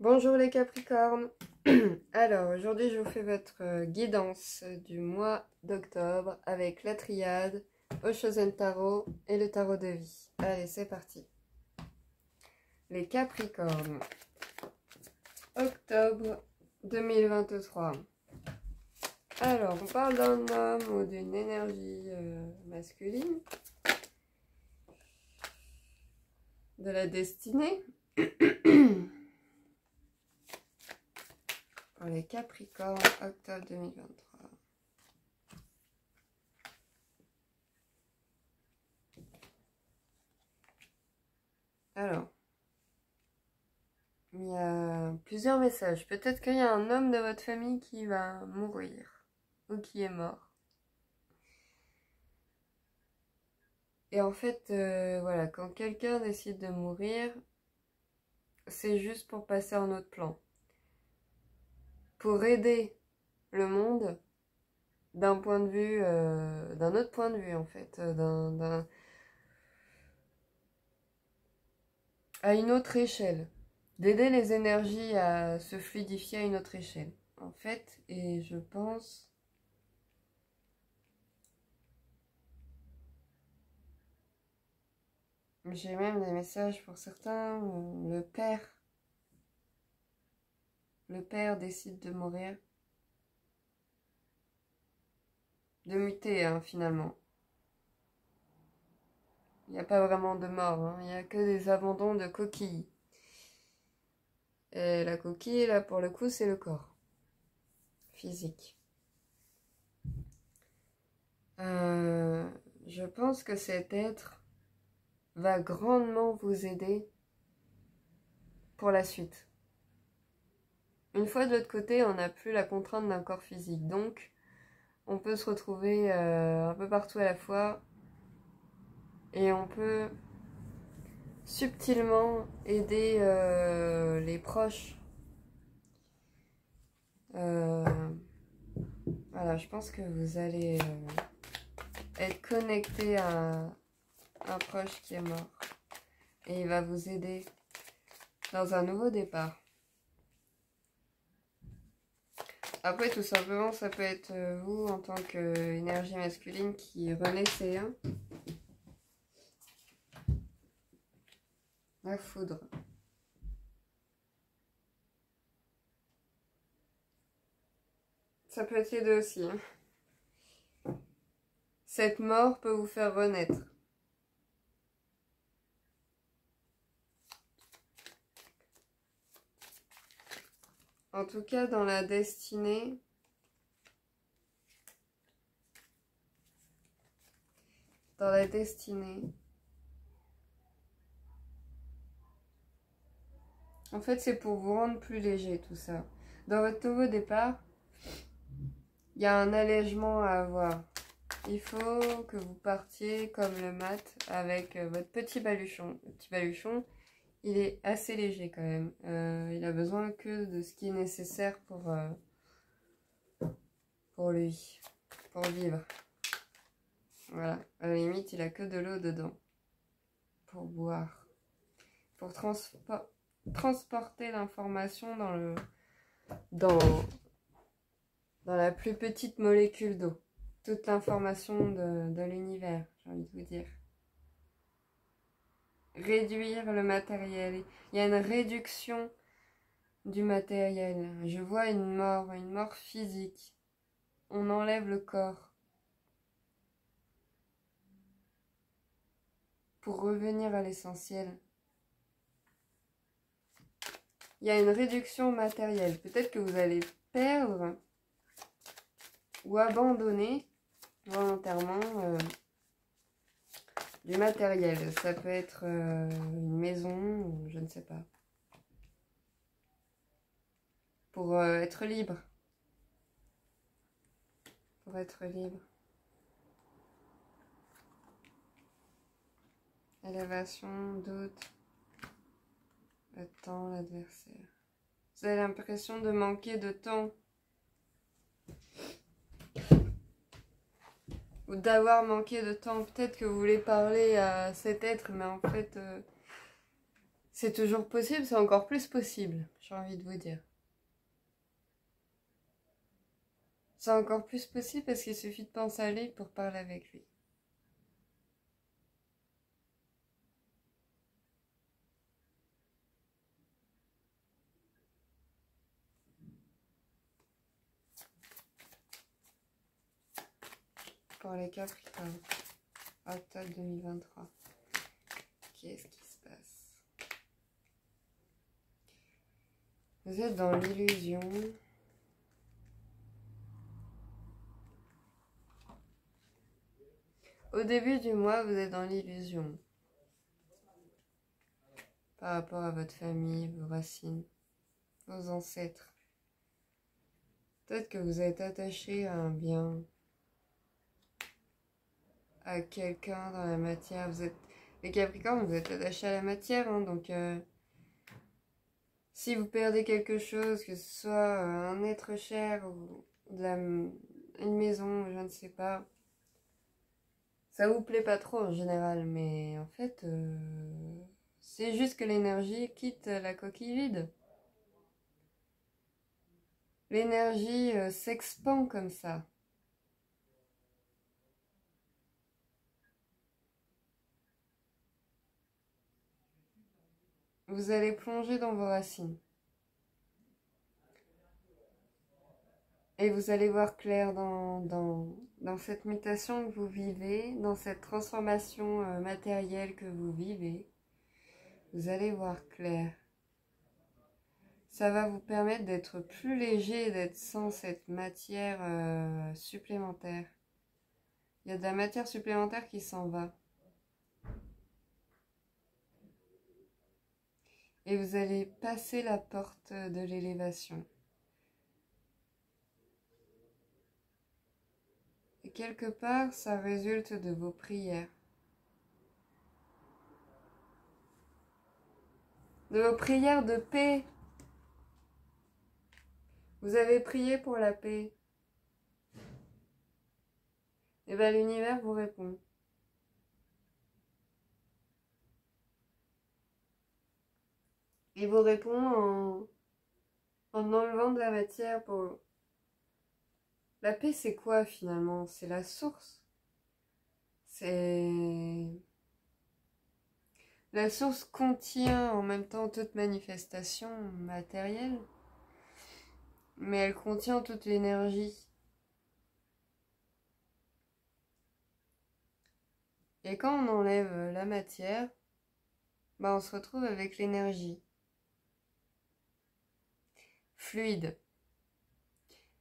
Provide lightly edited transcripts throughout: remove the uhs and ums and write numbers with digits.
Bonjour les Capricornes. Alors aujourd'hui je vous fais votre guidance du mois d'octobre avec la triade, Oshozen Tarot et le tarot de vie. Allez, c'est parti. Les Capricornes, octobre 2023. Alors on parle d'un homme ou d'une énergie masculine, de la destinée. Pour les Capricornes, octobre 2023. Alors, il y a plusieurs messages. Peut-être qu'il y a un homme de votre famille qui va mourir ou qui est mort. Et en fait, voilà, quand quelqu'un décide de mourir, c'est juste pour passer à un autre plan. Pour aider le monde d'un point de vue, d'un autre point de vue en fait, à une autre échelle. D'aider les énergies à se fluidifier à une autre échelle. En fait, et je pense... J'ai même des messages pour certains. Le père décide de mourir. De muter, hein, finalement. Il n'y a pas vraiment de mort, hein. Il n'y a que des abandons de coquilles. Et la coquille, là, pour le coup, c'est le corps. Physique. Je pense que cet être va grandement vous aider pour la suite. Une fois de l'autre côté, on n'a plus la contrainte d'un corps physique. Donc, on peut se retrouver un peu partout à la fois. Et on peut subtilement aider les proches. Voilà, je pense que vous allez être connecté à un proche qui est mort. Et il va vous aider dans un nouveau départ. Après, tout simplement, ça peut être vous en tant qu'énergie masculine qui renaissez. Hein. La foudre. Ça peut être les deux aussi. Hein. Cette mort peut vous faire renaître. En tout cas, dans la destinée, en fait, c'est pour vous rendre plus léger, tout ça. Dans votre nouveau départ, il y a un allègement à avoir. Il faut que vous partiez comme le mat avec votre petit baluchon. Le petit baluchon, il est assez léger quand même. Il a besoin que de ce qui est nécessaire pour lui, pour vivre. Voilà, à la limite, il a que de l'eau dedans pour boire. Pour transporter l'information dans la plus petite molécule d'eau. Toute l'information de l'univers, j'ai envie de vous dire. Réduire le matériel. Il y a une réduction du matériel. Je vois une mort physique. On enlève le corps. Pour revenir à l'essentiel. Il y a une réduction matérielle. Peut-être que vous allez perdre ou abandonner volontairement du matériel. Ça peut être une maison, je ne sais pas. Pour être libre. Pour être libre. Élévation, doute, le temps, l'adversaire. Vous avez l'impression de manquer de temps. Ou d'avoir manqué de temps. Peut-être que vous voulez parler à cet être, mais en fait, C'est toujours possible, c'est encore plus possible, j'ai envie de vous dire. C'est encore plus possible parce qu'il suffit de penser à lui pour parler avec lui. Pour les Capricornes, octobre 2023. Qu'est-ce qui se passe? Vous êtes dans l'illusion. Au début du mois, vous êtes dans l'illusion. Par rapport à votre famille, vos racines, vos ancêtres. Peut-être que vous êtes attaché à un bien, à quelqu'un dans la matière. Vous êtes, les Capricornes, vous êtes attachés à la matière, hein, donc si vous perdez quelque chose, que ce soit un être cher ou une maison, je ne sais pas, ça vous plaît pas trop en général, mais en fait, c'est juste que l'énergie quitte la coquille vide. L'énergie s'expand comme ça. Vous allez plonger dans vos racines. Et vous allez voir clair dans cette mutation que vous vivez, dans cette transformation matérielle que vous vivez. Vous allez voir clair. Ça va vous permettre d'être plus léger et d'être sans cette matière supplémentaire. Il y a de la matière supplémentaire qui s'en va. Et vous allez passer la porte de l'élévation. Et quelque part, ça résulte de vos prières. De vos prières de paix. Vous avez prié pour la paix. Et bien l'univers vous répond. Il vous répond en enlevant de la matière pour... La paix, c'est quoi finalement? C'est la source. C'est... La source contient en même temps toute manifestation matérielle, mais elle contient toute l'énergie. Et quand on enlève la matière, on se retrouve avec l'énergie fluide.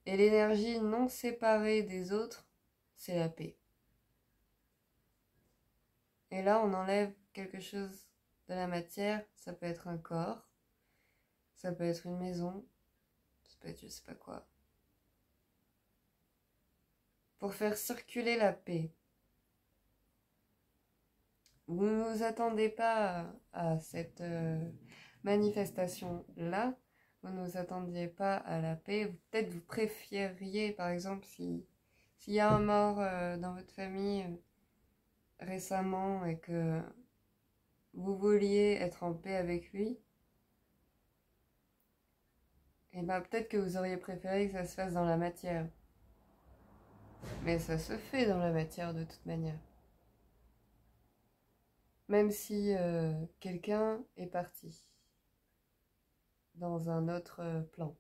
Et l'énergie non séparée des autres, c'est la paix. Et là, on enlève quelque chose de la matière. Ça peut être un corps, ça peut être une maison, ça peut être je sais pas quoi. Pour faire circuler la paix. Vous ne vous attendez pas à cette manifestation-là. Vous ne vous attendiez pas à la paix. Peut-être vous préfériez, par exemple, s'il y a un mort dans votre famille récemment et que vous vouliez être en paix avec lui, et peut-être que vous auriez préféré que ça se fasse dans la matière. Mais ça se fait dans la matière de toute manière. Même si quelqu'un est parti dans un autre plan.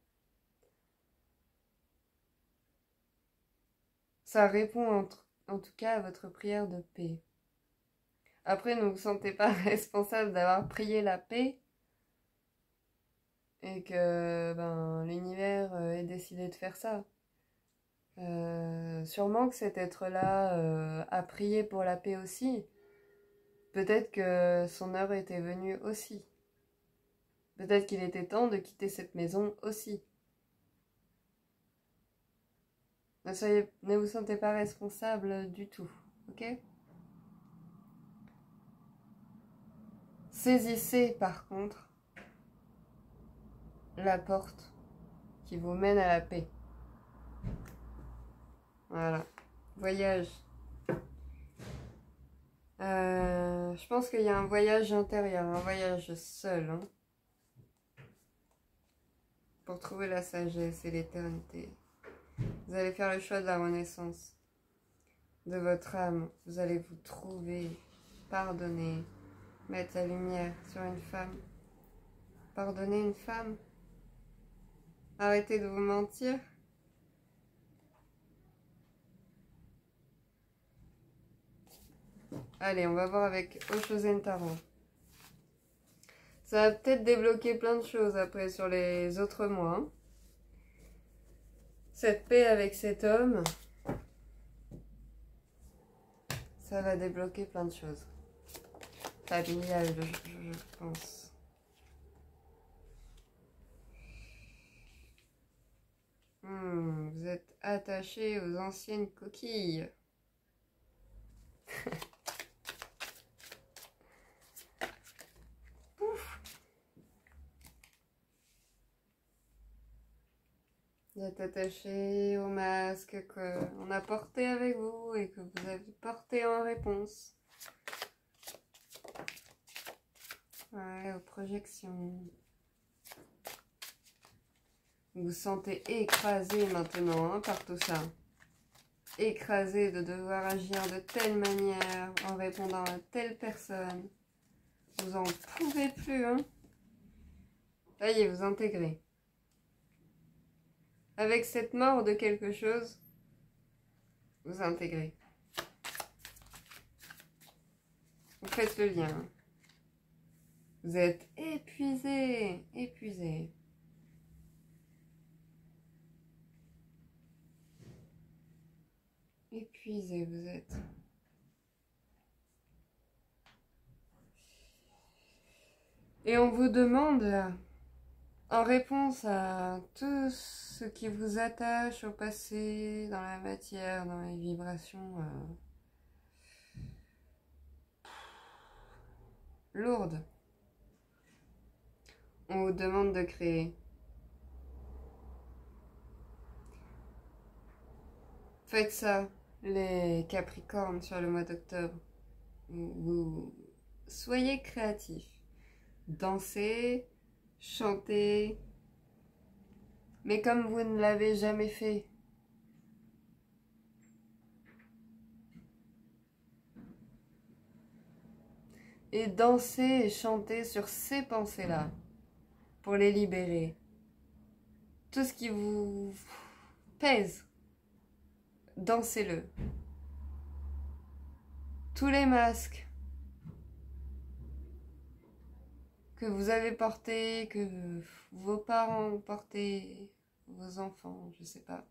Ça répond en tout cas à votre prière de paix. Après, ne vous sentez pas responsable d'avoir prié la paix et que l'univers ait décidé de faire ça. Sûrement que cet être-là a prié pour la paix aussi. Peut-être que son heure était venue aussi. Peut-être qu'il était temps de quitter cette maison aussi. Ne vous sentez pas responsable du tout, ok? Saisissez par contre la porte qui vous mène à la paix. Voilà. Voyage. Je pense qu'il y a un voyage intérieur, un voyage seul, hein, pour trouver la sagesse et l'éternité. Vous allez faire le choix de la renaissance de votre âme. Vous allez vous trouver, pardonner, mettre la lumière sur une femme. Pardonner une femme. Arrêtez de vous mentir. Allez, on va voir avec Oshozen Tarot. Ça va peut-être débloquer plein de choses après sur les autres mois. Hein. Cette paix avec cet homme, ça va débloquer plein de choses. Familial, je pense. Vous êtes attaché aux anciennes coquilles. Vous êtes attaché au masque qu'on a porté avec vous et que vous avez porté en réponse. Ouais, aux projections. Vous vous sentez écrasé maintenant hein, par tout ça. Écrasé de devoir agir de telle manière en répondant à telle personne. Vous en pouvez plus, hein. Ça y est, vous intégrez. Avec cette mort de quelque chose, vous intégrez. Vous faites le lien. Vous êtes épuisé, épuisé. Épuisé, vous êtes. Et on vous demande, là, en réponse à tout ce qui vous attache au passé, dans la matière, dans les vibrations lourdes, on vous demande de créer. Faites ça, les Capricornes, sur le mois d'octobre. Vous soyez créatifs. Dansez, chantez, mais comme vous ne l'avez jamais fait. Et dansez et chantez sur ces pensées-là, pour les libérer. Tout ce qui vous pèse, dansez-le. Tous les masques que vous avez portés, que vos parents ont portés, vos enfants, je sais pas.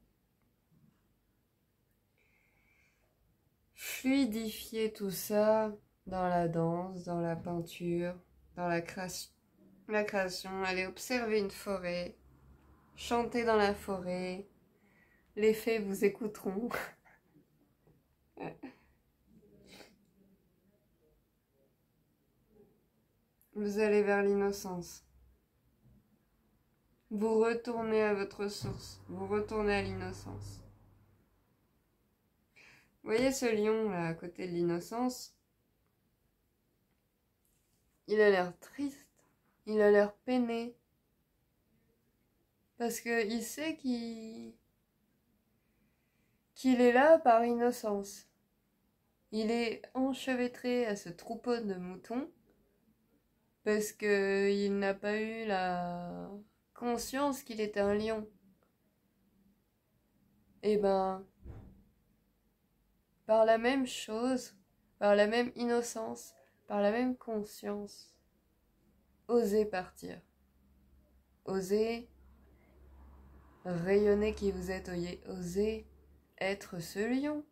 Fluidifiez tout ça dans la danse, dans la peinture, dans la création. Allez observer une forêt, chantez dans la forêt, les fées vous écouteront. Vous allez vers l'innocence. Vous retournez à votre source. Vous retournez à l'innocence. Vous voyez ce lion là à côté de l'innocence? Il a l'air triste. Il a l'air peiné. Parce qu'il sait qu'il est là par innocence. Il est enchevêtré à ce troupeau de moutons. Parce qu'il n'a pas eu la conscience qu'il était un lion. Et ben, par la même chose, par la même innocence, par la même conscience, osez partir. Osez rayonner qui vous êtes, osez être ce lion.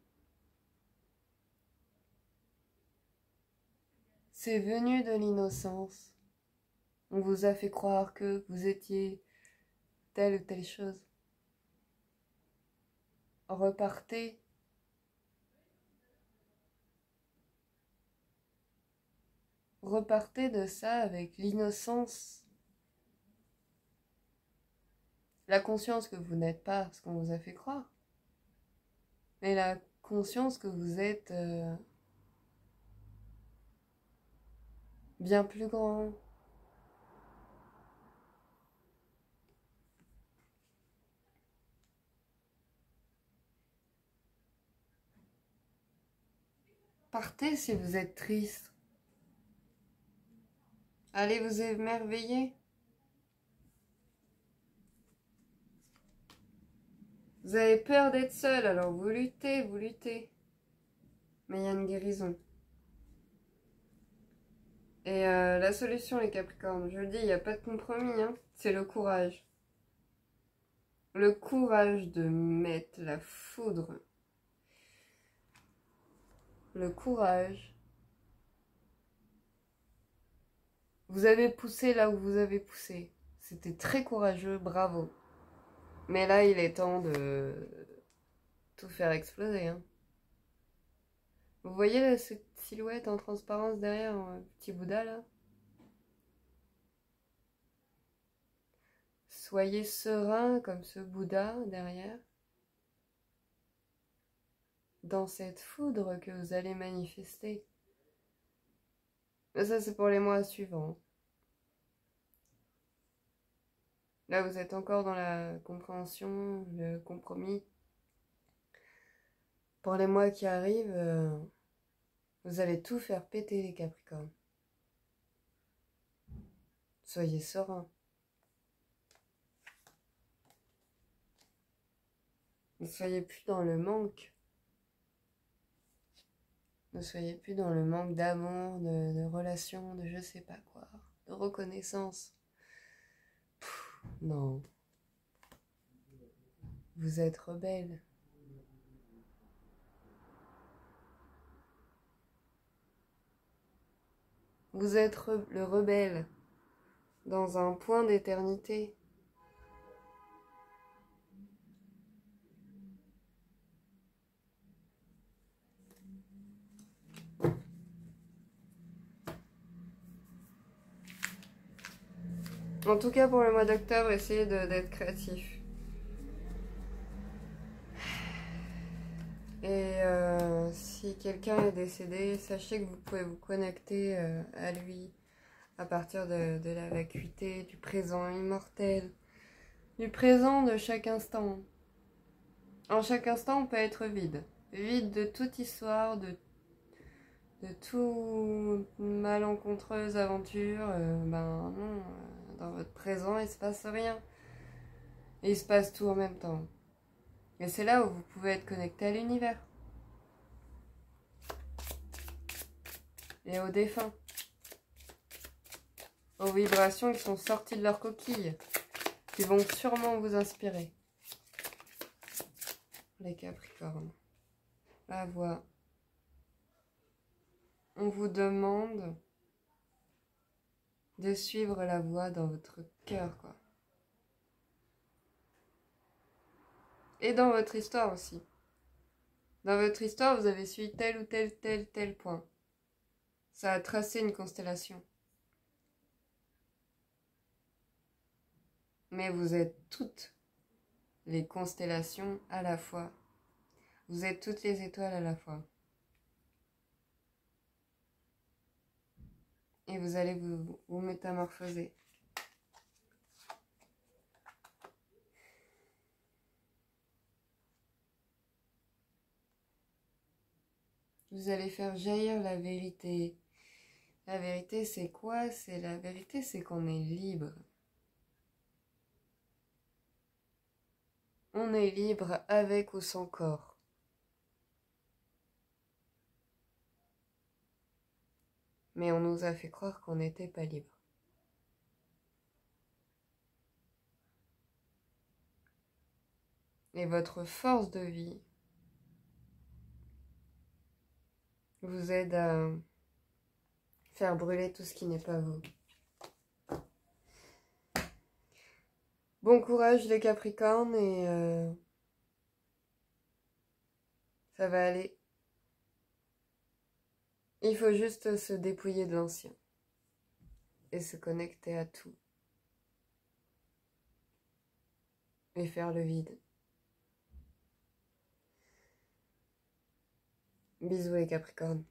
C'est venu de l'innocence. On vous a fait croire que vous étiez telle ou telle chose. Repartez. Repartez de ça avec l'innocence. La conscience que vous n'êtes pas ce qu'on vous a fait croire. Mais la conscience que vous êtes bien plus grand. Partez si vous êtes triste. Allez vous émerveiller. Vous avez peur d'être seul, alors vous luttez, vous luttez. Mais il y a une guérison. Et la solution, les Capricornes, je le dis, il n'y a pas de compromis, hein, c'est le courage. Le courage de mettre la foudre. Le courage. Vous avez poussé là où vous avez poussé. C'était très courageux, bravo. Mais là, il est temps de tout faire exploser, hein. Vous voyez là, cette silhouette en transparence derrière, un petit Bouddha là? Soyez serein comme ce Bouddha derrière, dans cette foudre que vous allez manifester. Mais ça, c'est pour les mois suivants. Là, vous êtes encore dans la compréhension, le compromis. Pour les mois qui arrivent, vous allez tout faire péter, les Capricornes. Soyez serein. Ne soyez plus dans le manque. Ne soyez plus dans le manque d'amour, de relations, de je sais pas quoi, de reconnaissance. Non. Vous êtes rebelle. Vous êtes le rebelle dans un point d'éternité. En tout cas, pour le mois d'octobre, essayez d'être créatif. Et si quelqu'un est décédé, sachez que vous pouvez vous connecter à lui à partir de la vacuité, du présent immortel, du présent de chaque instant. En chaque instant, on peut être vide. Vide de toute histoire, de toute malencontreuse aventure. Ben non, dans votre présent, il se passe rien. Et il se passe tout en même temps. Et c'est là où vous pouvez être connecté à l'univers. Et aux défunts. Aux vibrations qui sont sorties de leur coquille. Qui vont sûrement vous inspirer. Les Capricornes. La voix. On vous demande de suivre la voie dans votre cœur, quoi. Et dans votre histoire aussi. Dans votre histoire, vous avez suivi tel ou tel point. Ça a tracé une constellation. Mais vous êtes toutes les constellations à la fois. Vous êtes toutes les étoiles à la fois. Et vous allez vous métamorphoser. Vous allez faire jaillir la vérité. La vérité, c'est quoi? La vérité, c'est qu'on est libre. On est libre avec ou sans corps. Mais on nous a fait croire qu'on n'était pas libre. Et votre force de vie vous aide à faire brûler tout ce qui n'est pas vous. Bon courage les Capricornes et ça va aller. Il faut juste se dépouiller de l'ancien et se connecter à tout. Et faire le vide. Bisous les Capricornes.